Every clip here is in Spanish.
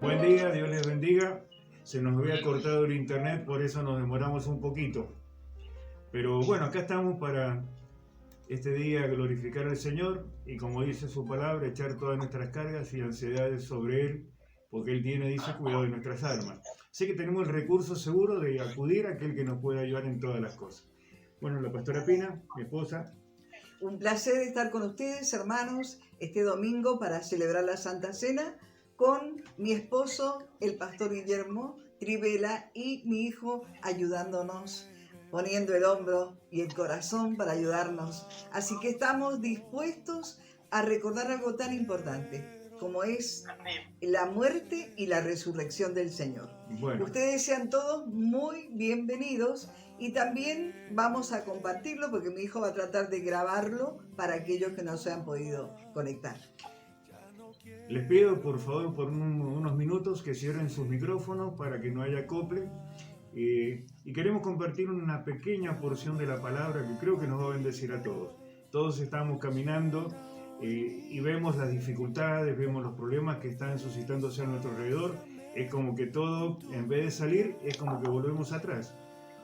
Buen día, Dios les bendiga. Se nos había cortado el internet, por eso nos demoramos un poquito. Pero bueno, acá estamos para este día glorificar al Señor y, como dice su palabra, echar todas nuestras cargas y ansiedades sobre Él, porque Él tiene, dice, cuidado de nuestras almas. Así que tenemos el recurso seguro de acudir a aquel que nos puede ayudar en todas las cosas. Bueno, la pastora Pina, mi esposa. Un placer estar con ustedes, hermanos, este domingo para celebrar la Santa Cena con mi esposo, el pastor Guillermo Trivela, y mi hijo ayudándonos, poniendo el hombro y el corazón para ayudarnos. Así que estamos dispuestos a recordar algo tan importante como es la muerte y la resurrección del Señor. Bueno, Ustedes sean todos muy bienvenidos y también vamos a compartirlo porque mi hijo va a tratar de grabarlo para aquellos que no se han podido conectar. les pido por favor por unos minutos que cierren sus micrófonos para que no haya acople. Y queremos compartir una pequeña porción de la palabra que creo que nos va a bendecir a todos. Todos estamos caminando y vemos las dificultades, vemos los problemas que están suscitándose a nuestro alrededor. Es como que todo, en vez de salir, es como que volvemos atrás.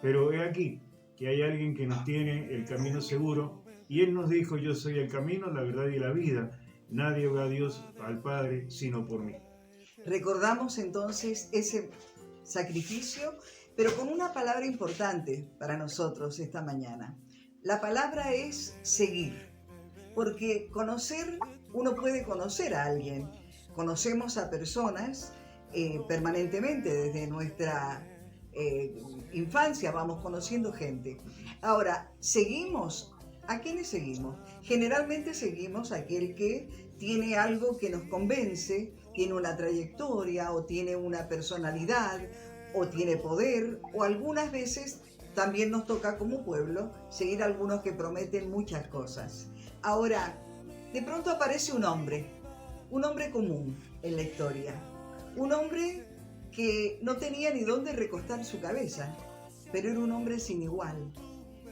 Pero he aquí que hay alguien que nos tiene el camino seguro y Él nos dijo: yo soy el camino, la verdad y la vida. Nadie va a Dios, al Padre, sino por mí. Recordamos entonces ese sacrificio, pero con una palabra importante para nosotros esta mañana. La palabra es seguir, porque conocer, uno puede conocer a alguien. Conocemos a personas permanentemente desde nuestra infancia, vamos conociendo gente. Ahora, seguimos. ¿A quiénes seguimos? Generalmente seguimos a aquel que tiene algo que nos convence, tiene una trayectoria o tiene una personalidad o tiene poder, o algunas veces también nos toca como pueblo seguir a algunos que prometen muchas cosas. Ahora, de pronto aparece un hombre común en la historia, un hombre que no tenía ni dónde recostar su cabeza, pero era un hombre sin igual.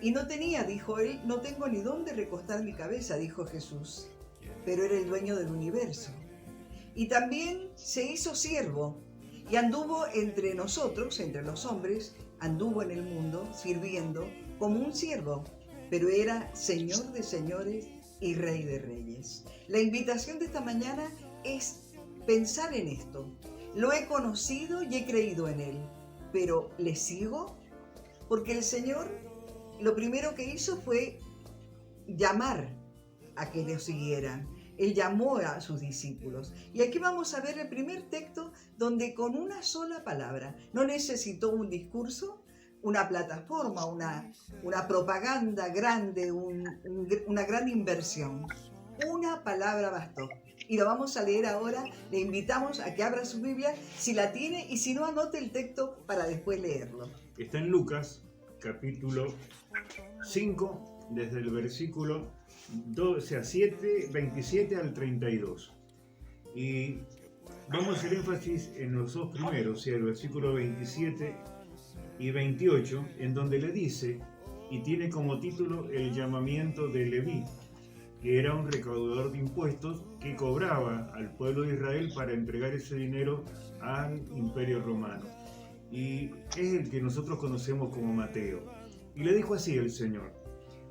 Y no tenía, dijo él, no tengo ni dónde recostar mi cabeza, dijo Jesús, pero era el dueño del universo. Y también se hizo siervo y anduvo entre nosotros, entre los hombres, anduvo en el mundo sirviendo como un siervo, pero era Señor de señores y Rey de reyes. La invitación de esta mañana es pensar en esto. Lo he conocido y he creído en Él, pero ¿le sigo? Porque el Señor lo primero que hizo fue llamar a que le siguieran. Él llamó a sus discípulos. Y aquí vamos a ver el primer texto donde con una sola palabra, no necesitó un discurso, una plataforma, una propaganda grande, una gran inversión. Una palabra bastó. Y lo vamos a leer ahora. Le invitamos a que abra su Biblia si la tiene y si no, anote el texto para después leerlo. Está en Lucas, capítulo 5, desde el versículo 27 al 32. Y vamos a hacer énfasis en los dos primeros, el versículo 27 y 28, en donde le dice, y tiene como título el llamamiento de Leví, que era un recaudador de impuestos que cobraba al pueblo de Israel para entregar ese dinero al Imperio Romano. Y es el que nosotros conocemos como Mateo. Y le dijo así el Señor: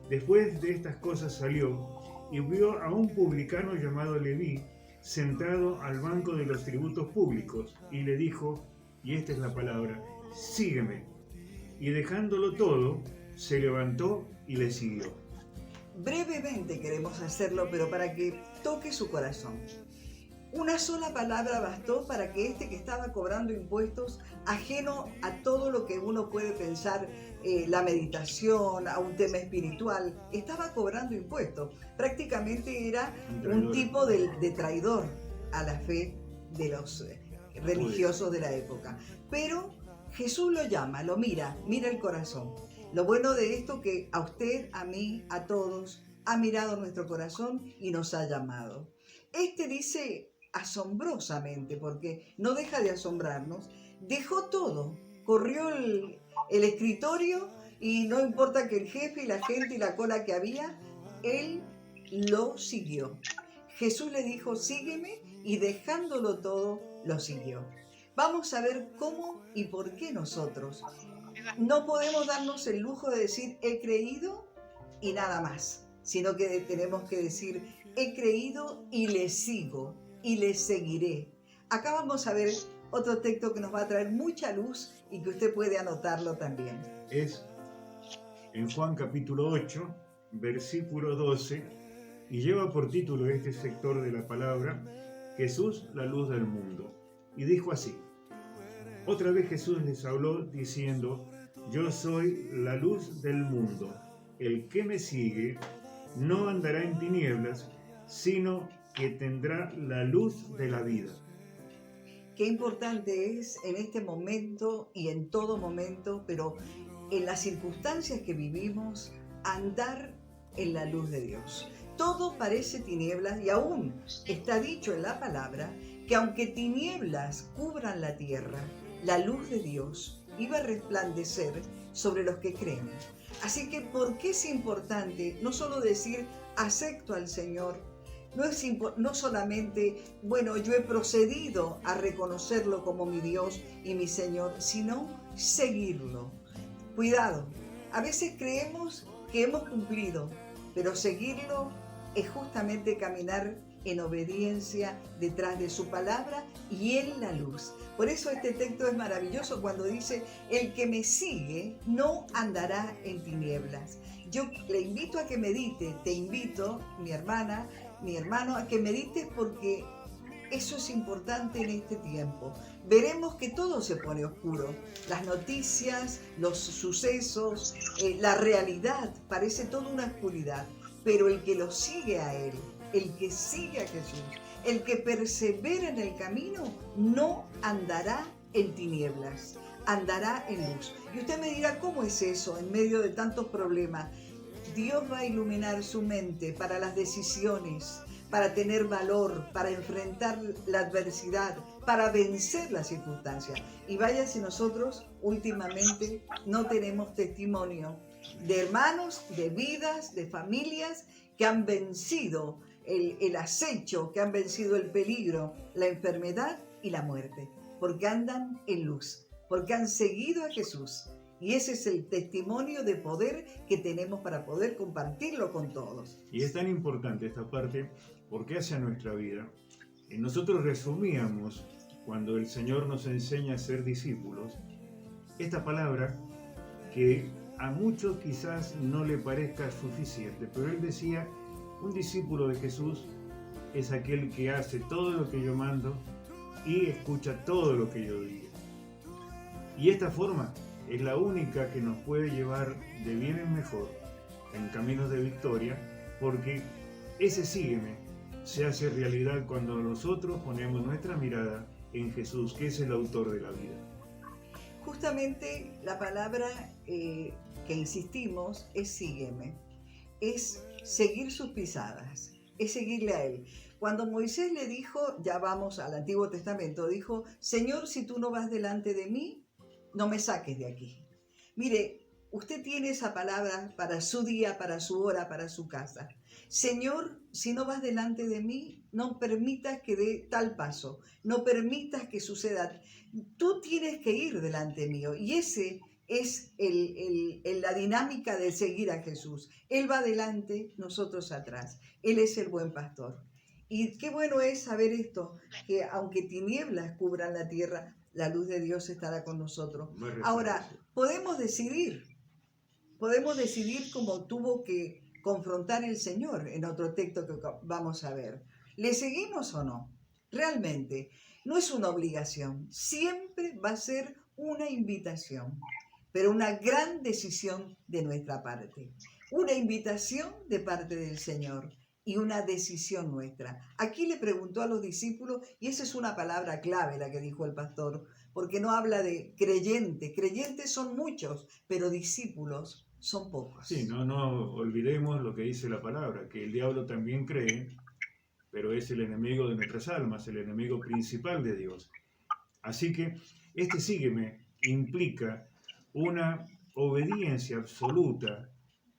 después de estas cosas salió y vio a un publicano llamado Leví sentado al banco de los tributos públicos, y le dijo, y esta es la palabra: sígueme. Y dejándolo todo, se levantó y le siguió. Brevemente queremos hacerlo, pero para que toque su corazón. Una sola palabra bastó para que este que estaba cobrando impuestos, ajeno a todo lo que uno puede pensar, la meditación, a un tema espiritual, estaba cobrando impuestos. Prácticamente era un tipo de traidor a la fe de los religiosos de la época. Pero Jesús lo llama, lo mira el corazón. Lo bueno de esto que a usted, a mí, a todos, ha mirado nuestro corazón y nos ha llamado. Este dice asombrosamente, porque no deja de asombrarnos, dejó todo, corrió el escritorio y no importa que el jefe y la gente y la cola que había, él lo siguió. Jesús le dijo, sígueme, y dejándolo todo, lo siguió. Vamos a ver cómo y por qué nosotros no podemos darnos el lujo de decir, he creído y nada más, sino que tenemos que decir, he creído y le sigo y le seguiré. Acá vamos a ver otro texto que nos va a traer mucha luz y que usted puede anotarlo también. Es en Juan capítulo 8, versículo 12, y lleva por título este sector de la palabra, Jesús, la luz del mundo. Y dijo así, otra vez Jesús les habló diciendo, yo soy la luz del mundo. El que me sigue no andará en tinieblas, sino que tendrá la luz de la vida. Qué importante es en este momento y en todo momento, pero en las circunstancias que vivimos, andar en la luz de Dios. Todo parece tinieblas y aún está dicho en la palabra que aunque tinieblas cubran la tierra, la luz de Dios iba a resplandecer sobre los que creen. Así que, ¿por qué es importante no solo decir acepto al Señor? No solamente, bueno, yo he procedido a reconocerlo como mi Dios y mi Señor, sino seguirlo. Cuidado, a veces creemos que hemos cumplido, pero seguirlo es justamente caminar en obediencia detrás de su palabra y en la luz. Por eso este texto es maravilloso cuando dice, el que me sigue no andará en tinieblas. Yo le invito a que medite, te invito, mi hermana, mi hermano, a que medites porque eso es importante en este tiempo. Veremos que todo se pone oscuro. Las noticias, los sucesos, la realidad, parece toda una oscuridad. Pero el que lo sigue a Él, el que sigue a Jesús, el que persevera en el camino, no andará en tinieblas, andará en luz. Y usted me dirá, ¿cómo es eso en medio de tantos problemas? Dios va a iluminar su mente para las decisiones, para tener valor, para enfrentar la adversidad, para vencer las circunstancias. Y vaya si nosotros últimamente no tenemos testimonio de hermanos, de vidas, de familias que han vencido el acecho, que han vencido el peligro, la enfermedad y la muerte, porque andan en luz, porque han seguido a Jesús. Y ese es el testimonio de poder que tenemos para poder compartirlo con todos. Y es tan importante esta parte porque hacia nuestra vida. Nosotros resumíamos, cuando el Señor nos enseña a ser discípulos, esta palabra que a muchos quizás no le parezca suficiente, pero Él decía, un discípulo de Jesús es aquel que hace todo lo que yo mando y escucha todo lo que yo digo. Y esta forma es la única que nos puede llevar de bien en mejor, en caminos de victoria, porque ese sígueme se hace realidad cuando nosotros ponemos nuestra mirada en Jesús, que es el autor de la vida. Justamente la palabra que insistimos es sígueme, es seguir sus pisadas, es seguirle a Él. Cuando Moisés le dijo, ya vamos al Antiguo Testamento, dijo, Señor, si tú no vas delante de mí, no me saques de aquí. Mire, usted tiene esa palabra para su día, para su hora, para su casa. Señor, si no vas delante de mí, no permitas que dé tal paso, no permitas que suceda. Tú tienes que ir delante mío. Y ese es la dinámica de seguir a Jesús. Él va adelante, nosotros atrás. Él es el buen pastor. Y qué bueno es saber esto, que aunque tinieblas cubran la tierra, la luz de Dios estará con nosotros. Ahora, podemos decidir como tuvo que confrontar el Señor en otro texto que vamos a ver. ¿Le seguimos o no? Realmente, no es una obligación, siempre va a ser una invitación, pero una gran decisión de nuestra parte. Una invitación de parte del Señor y una decisión nuestra. Aquí le preguntó a los discípulos, y esa es una palabra clave la que dijo el pastor, porque no habla de creyente. Creyentes son muchos, pero discípulos son pocos. Sí, no olvidemos lo que dice la palabra, que el diablo también cree, pero es el enemigo de nuestras almas, el enemigo principal de Dios. Así que este sígueme implica una obediencia absoluta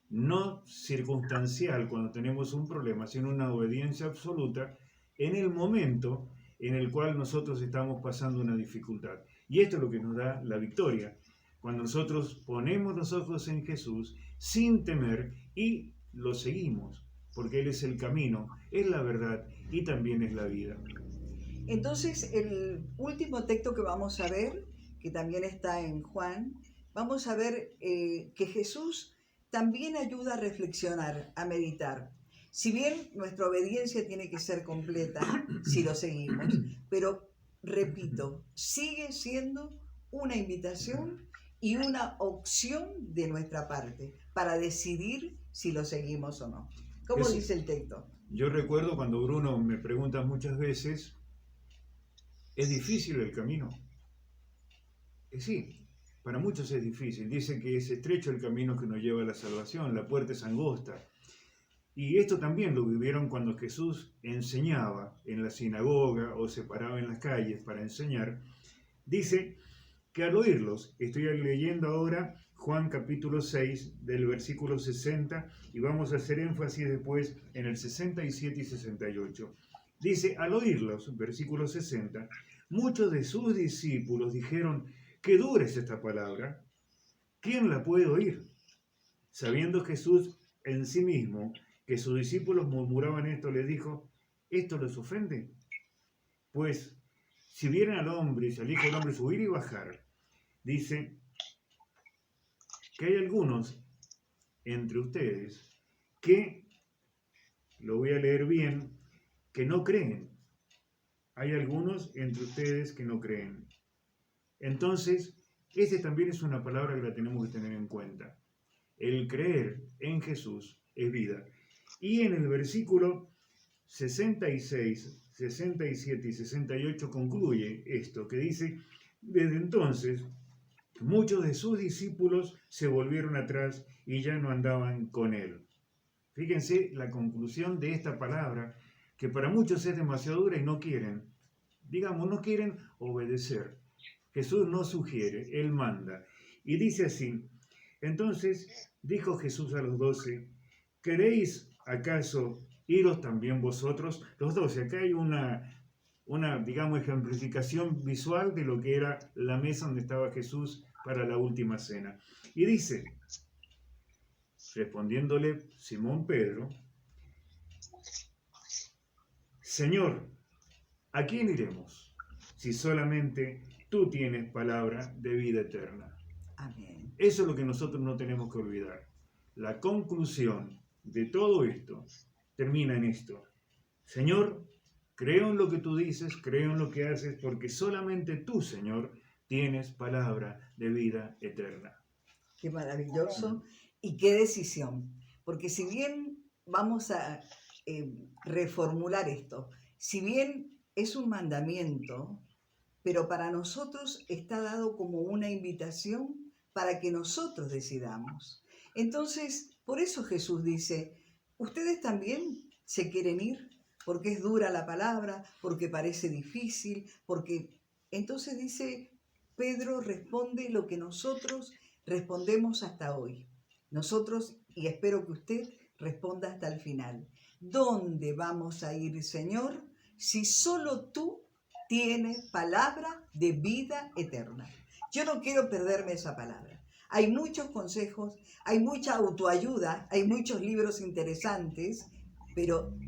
no circunstancial cuando tenemos un problema, sino una obediencia absoluta en el momento en el cual nosotros estamos pasando una dificultad. Y esto es lo que nos da la victoria, cuando nosotros ponemos los ojos en Jesús sin temer y lo seguimos, porque Él es el camino, es la verdad y también es la vida. Entonces, el último texto que vamos a ver, que también está en Juan, vamos a ver que Jesús también ayuda a reflexionar, a meditar. Si bien nuestra obediencia tiene que ser completa si lo seguimos, pero repito, sigue siendo una invitación y una opción de nuestra parte para decidir si lo seguimos o no. ¿Cómo dice el texto? Yo recuerdo cuando Bruno me pregunta muchas veces, ¿es difícil el camino? Sí, para muchos es difícil. Dice que es estrecho el camino que nos lleva a la salvación, la puerta es angosta. Y esto también lo vivieron cuando Jesús enseñaba en la sinagoga o se paraba en las calles para enseñar. Dice que al oírlos, estoy leyendo ahora Juan capítulo 6 del versículo 60 y vamos a hacer énfasis después en el 67 y 68. Dice, al oírlos, versículo 60, muchos de sus discípulos dijeron, qué dura es esta palabra, ¿quién la puede oír? Sabiendo Jesús en sí mismo que sus discípulos murmuraban esto, les dijo, ¿esto les ofende? Pues, si vieran al hombre, si al Hijo del Hombre subir y bajar, dice que hay algunos entre ustedes que, lo voy a leer bien, que no creen. Hay algunos entre ustedes que no creen. Entonces, esta también es una palabra que la tenemos que tener en cuenta. El creer en Jesús es vida. Y en el versículo 66, 67 y 68 concluye esto, que dice, desde entonces muchos de sus discípulos se volvieron atrás y ya no andaban con él. Fíjense la conclusión de esta palabra, que para muchos es demasiado dura y no quieren, no quieren obedecer. Jesús no sugiere, Él manda. Y dice así, entonces dijo Jesús a los 12, ¿queréis acaso iros también vosotros? Los 12, acá hay una ejemplificación visual de lo que era la mesa donde estaba Jesús para la última cena. Y dice, respondiéndole Simón Pedro, Señor, ¿a quién iremos si solamente tú tienes palabra de vida eterna? Amén. Eso es lo que nosotros no tenemos que olvidar. La conclusión de todo esto termina en esto. Señor, creo en lo que tú dices, creo en lo que haces, porque solamente tú, Señor, tienes palabra de vida eterna. Qué maravilloso y qué decisión. Porque si bien vamos a reformular esto, si bien es un mandamiento, pero para nosotros está dado como una invitación para que nosotros decidamos. Entonces, por eso Jesús dice, ¿ustedes también se quieren ir? Porque es dura la palabra, porque parece difícil, porque... Entonces dice, Pedro responde lo que nosotros respondemos hasta hoy. Nosotros, y espero que usted responda hasta el final. ¿Dónde vamos a ir, Señor, si solo tú tienes palabra de vida eterna? Yo no quiero perderme esa palabra. Hay muchos consejos, hay mucha autoayuda, hay muchos libros interesantes, pero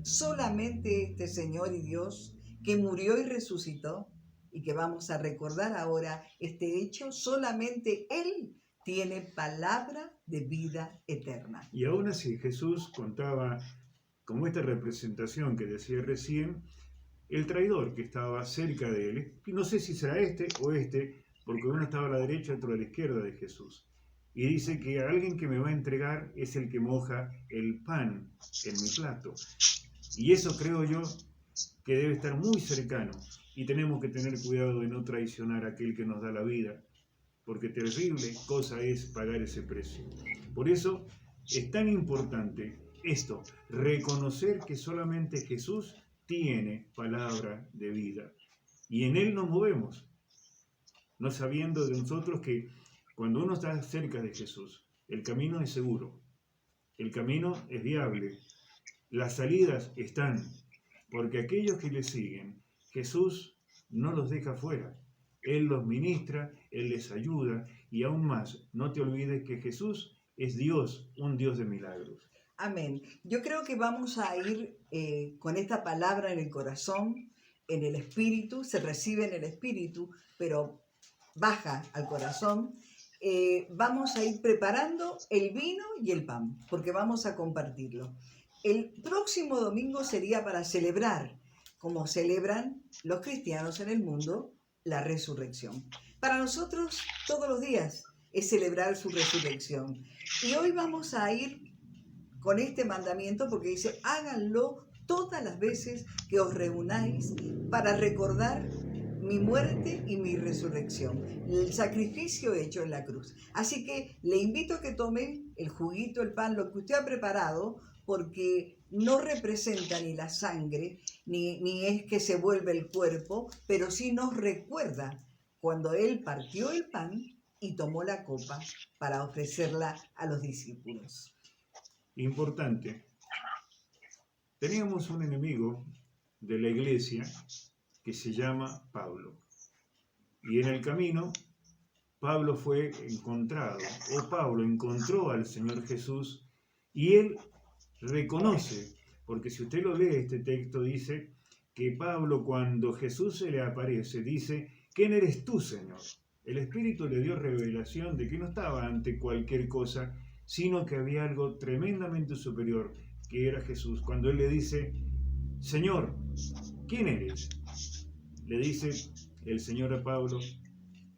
solamente este Señor y Dios que murió y resucitó y que vamos a recordar ahora este hecho, solamente Él tiene palabra de vida eterna. Y aún así Jesús contaba, como esta representación que decía recién, el traidor que estaba cerca de él, y no sé si será este o este, porque uno estaba a la derecha y otro a la izquierda de Jesús. Y dice que alguien que me va a entregar es el que moja el pan en mi plato. Y eso creo yo que debe estar muy cercano. Y tenemos que tener cuidado de no traicionar a aquel que nos da la vida, porque terrible cosa es pagar ese precio. Por eso es tan importante esto, reconocer que solamente Jesús tiene palabra de vida. Y en Él nos movemos, no sabiendo de nosotros que cuando uno está cerca de Jesús, El camino es seguro, el camino es viable, las salidas están, porque aquellos que le siguen, Jesús no los deja fuera. Él los ministra, Él les ayuda y aún más, no te olvides que Jesús es Dios, un Dios de milagros. Amén. Yo creo que vamos a ir con esta palabra en el corazón, en el espíritu, se recibe en el espíritu, pero baja al corazón. Vamos a ir preparando el vino y el pan, porque vamos a compartirlo. El próximo domingo sería para celebrar, como celebran los cristianos en el mundo, la resurrección. Para nosotros, todos los días es celebrar su resurrección. Y hoy vamos a ir con este mandamiento porque dice, háganlo todas las veces que os reunáis para recordar mi muerte y mi resurrección, el sacrificio hecho en la cruz. Así que le invito a que tome el juguito, el pan, lo que usted ha preparado, porque no representa ni la sangre, ni es que se vuelve el cuerpo, pero sí nos recuerda cuando Él partió el pan y tomó la copa para ofrecerla a los discípulos. Importante. Teníamos un enemigo de la iglesia que se llama Pablo. Y en el camino, Pablo fue encontrado, o Pablo encontró al Señor Jesús, y él reconoce, porque si usted lo lee, este texto dice que Pablo, cuando Jesús se le aparece, dice, ¿quién eres tú, Señor? El Espíritu le dio revelación de que no estaba ante cualquier cosa, sino que había algo tremendamente superior, que era Jesús. Cuando él le dice, Señor, ¿quién eres? Le dice el Señor a Pablo,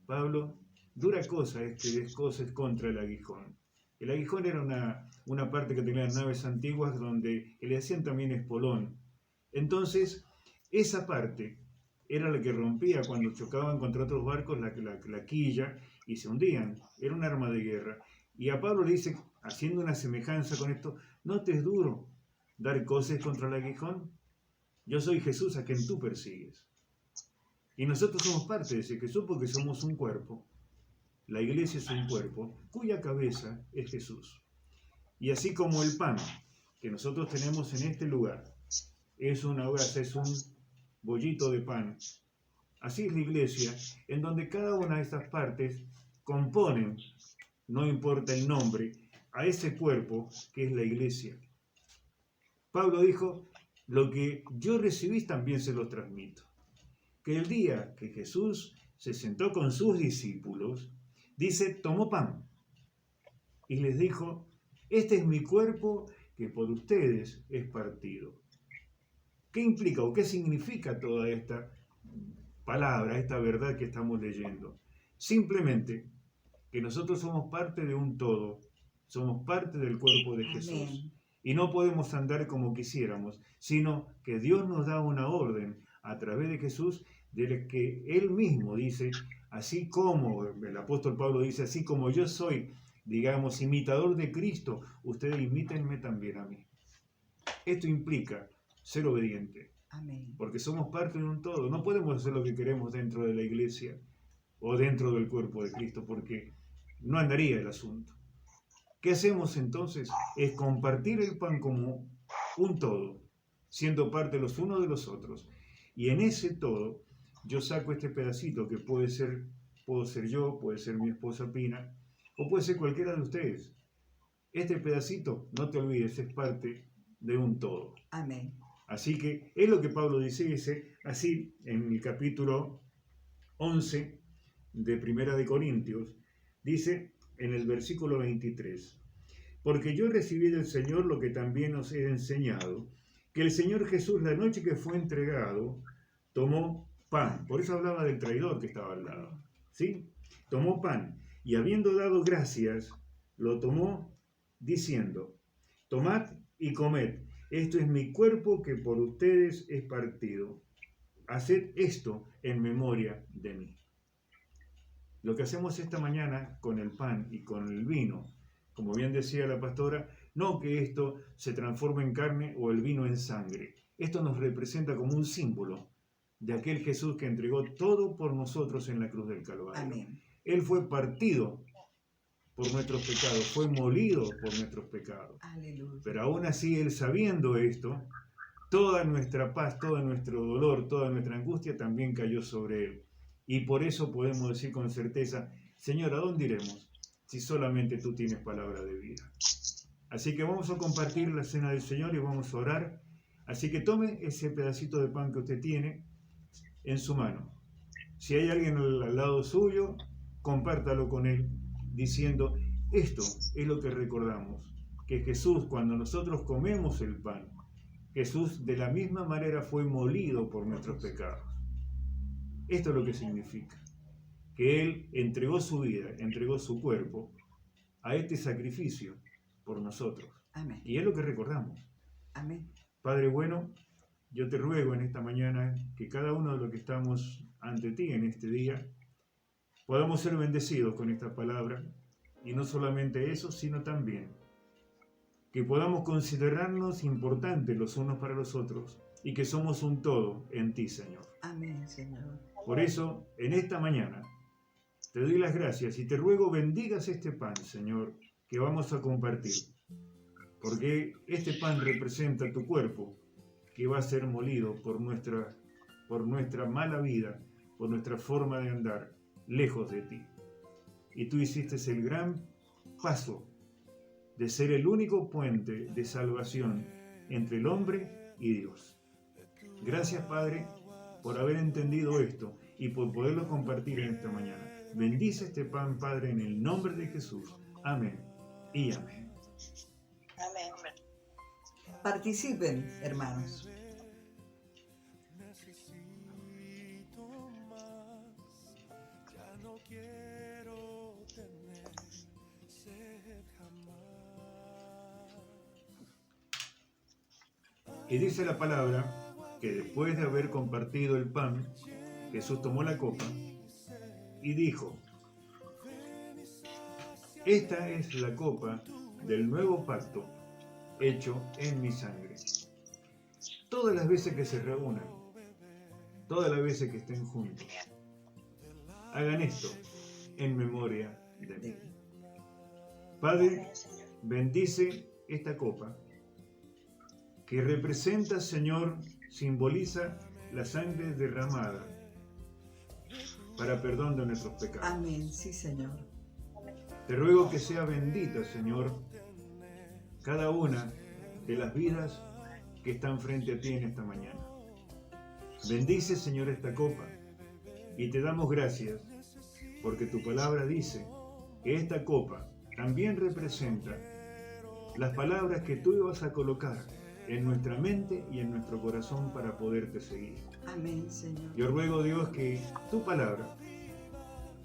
Pablo, dura cosa es que descoses contra el aguijón. El aguijón era una parte que tenía las naves antiguas donde le hacían también espolón. Entonces, esa parte era la que rompía cuando chocaban contra otros barcos la quilla y se hundían. Era un arma de guerra. Y a Pablo le dice, haciendo una semejanza con esto, ¿no te es duro dar coces contra el aguijón? Yo soy Jesús a quien tú persigues. Y nosotros somos parte de ese Jesús porque somos un cuerpo. La iglesia es un cuerpo cuya cabeza es Jesús. Y así como el pan que nosotros tenemos en este lugar es una hogaza, es un bollito de pan, así es la iglesia, en donde cada una de estas partes componen, no importa el nombre, a ese cuerpo que es la iglesia. Pablo dijo, lo que yo recibí también se lo transmito. Que el día que Jesús se sentó con sus discípulos, dice, tomó pan y les dijo, este es mi cuerpo que por ustedes es partido. ¿Qué implica o qué significa toda esta palabra, esta verdad que estamos leyendo? Simplemente que nosotros somos parte de un todo, somos parte del cuerpo de Jesús. Amén. Y no podemos andar como quisiéramos, sino que Dios nos da una orden a través de Jesús, de que Él mismo dice, así como el apóstol Pablo dice, así como yo soy, digamos, imitador de Cristo, ustedes imítenme también a mí. Esto implica ser obediente, Amén. porque somos parte de un todo. No podemos hacer lo que queremos dentro de la iglesia o dentro del cuerpo de Cristo, porque no andaría el asunto. ¿Qué hacemos entonces? Es compartir el pan como un todo, siendo parte los unos de los otros. Y en ese todo, yo saco este pedacito que puedo ser yo, puede ser mi esposa Pina, o puede ser cualquiera de ustedes. Este pedacito, no te olvides, es parte de un todo. Amén. Así que es lo que Pablo dice así en el capítulo 11 de Primera de Corintios, dice en el versículo 23, porque yo recibí del Señor lo que también os he enseñado, que el Señor Jesús la noche que fue entregado, tomó pan, por eso hablaba del traidor que estaba al lado, ¿sí? Tomó pan, y habiendo dado gracias, lo tomó diciendo, tomad y comed, esto es mi cuerpo que por ustedes es partido, haced esto en memoria de mí. Lo que hacemos esta mañana con el pan y con el vino, como bien decía la pastora, no que esto se transforme en carne o el vino en sangre. Esto nos representa como un símbolo de aquel Jesús que entregó todo por nosotros en la cruz del Calvario. Amén. Él fue partido por nuestros pecados, fue molido por nuestros pecados. Aleluya. Pero aún así, Él sabiendo esto, toda nuestra paz, todo nuestro dolor, toda nuestra angustia también cayó sobre Él. Y por eso podemos decir con certeza, Señor, ¿a dónde iremos si solamente tú tienes palabra de vida? Así que vamos a compartir la cena del Señor y vamos a orar. Así que tome ese pedacito de pan que usted tiene en su mano. Si hay alguien al lado suyo, compártalo con él, diciendo, esto es lo que recordamos, que Jesús, cuando nosotros comemos el pan, Jesús de la misma manera fue molido por nuestros pecados. Esto es lo que significa, que Él entregó su vida, entregó su cuerpo a este sacrificio por nosotros. Amén. Y es lo que recordamos. Amén. Padre bueno, yo te ruego en esta mañana que cada uno de los que estamos ante ti en este día podamos ser bendecidos con esta palabra, y no solamente eso, sino también que podamos considerarnos importantes los unos para los otros y que somos un todo en ti, Señor. Amén, Señor. Por eso, en esta mañana, te doy las gracias y te ruego bendigas este pan, Señor, que vamos a compartir, porque este pan representa tu cuerpo, que va a ser molido por nuestra mala vida, por nuestra forma de andar lejos de ti. Y tú hiciste el gran paso de ser el único puente de salvación entre el hombre y Dios. Gracias, Padre, por haber entendido esto y por poderlo compartir en esta mañana. Bendice este pan, Padre, en el nombre de Jesús. Amén y amén. Amén. Participen, hermanos. Y dice la palabra que después de haber compartido el pan, Jesús tomó la copa y dijo, esta es la copa del nuevo pacto hecho en mi sangre. Todas las veces que se reúnan, todas las veces que estén juntos, hagan esto en memoria de mí. Padre, bendice esta copa que representa, Señor, simboliza la sangre derramada para perdón de nuestros pecados. Amén, sí, Señor. Te ruego que sea bendita, Señor, cada una de las vidas que están frente a ti en esta mañana. Bendice, Señor, esta copa y te damos gracias porque tu palabra dice que esta copa también representa las palabras que tú ibas a colocar en nuestra mente y en nuestro corazón para poderte seguir. Amén, Señor. Yo ruego, Dios, que tu palabra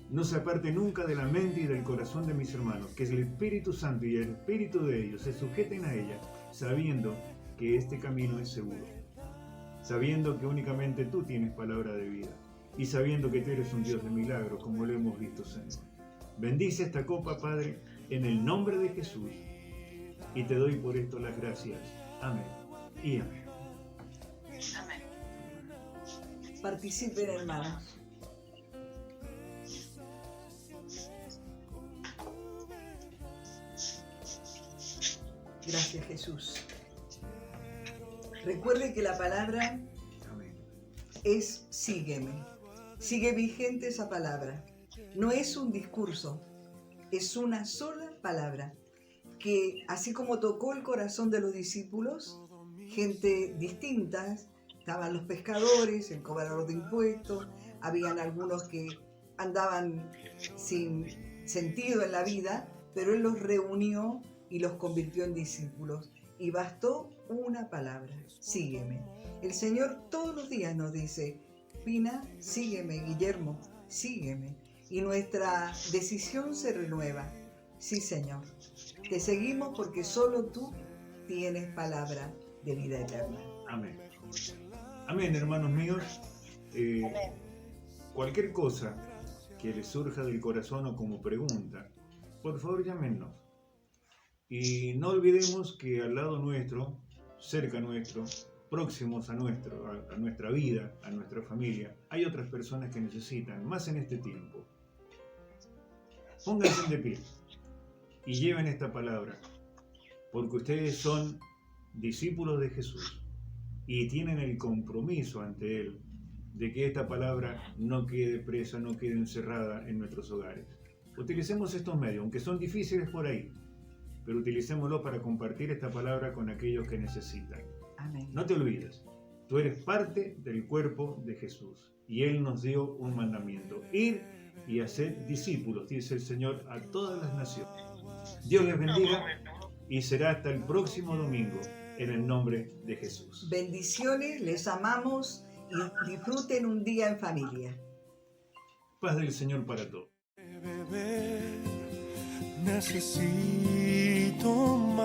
no se aparte nunca de la mente y del corazón de mis hermanos, que el Espíritu Santo y el Espíritu de ellos se sujeten a ella, sabiendo que este camino es seguro, sabiendo que únicamente tú tienes palabra de vida y sabiendo que tú eres un Dios de milagros, como lo hemos visto, Señor. Bendice esta copa, Padre, en el nombre de Jesús, y te doy por esto las gracias. Amén y amén. Amén. Participen, hermanos. Gracias, Jesús. Recuerde que la palabra Amén. es sígueme. Sigue vigente esa palabra. No es un discurso, es una sola palabra que, así como tocó el corazón de los discípulos, gente distinta, estaban los pescadores, el cobrador de impuestos, habían algunos que andaban sin sentido en la vida, pero Él los reunió y los convirtió en discípulos. Y bastó una palabra, sígueme. El Señor todos los días nos dice, Pina, sígueme, Guillermo, sígueme. Y nuestra decisión se renueva. Sí, Señor, te seguimos porque solo tú tienes palabra de vida eterna. Amén. Amén, hermanos míos. Cualquier cosa que les surja del corazón o como pregunta, por favor llámenos. Y no olvidemos que al lado nuestro, cerca nuestro, próximos a nuestra vida, a nuestra familia, hay otras personas que necesitan, más en este tiempo. Pónganse de pie y lleven esta palabra, porque ustedes son discípulos de Jesús y tienen el compromiso ante Él de que esta palabra no quede presa, no quede encerrada en nuestros hogares. Utilicemos estos medios, aunque son difíciles por ahí, pero utilicémoslo para compartir esta palabra con aquellos que necesitan. Amén. No te olvides, tú eres parte del cuerpo de Jesús y Él nos dio un mandamiento: ir y hacer discípulos, dice el Señor, a todas las naciones. Dios les bendiga y será hasta el próximo domingo en el nombre de Jesús. Bendiciones, les amamos y disfruten un día en familia. Paz del Señor para todos. Necesito más.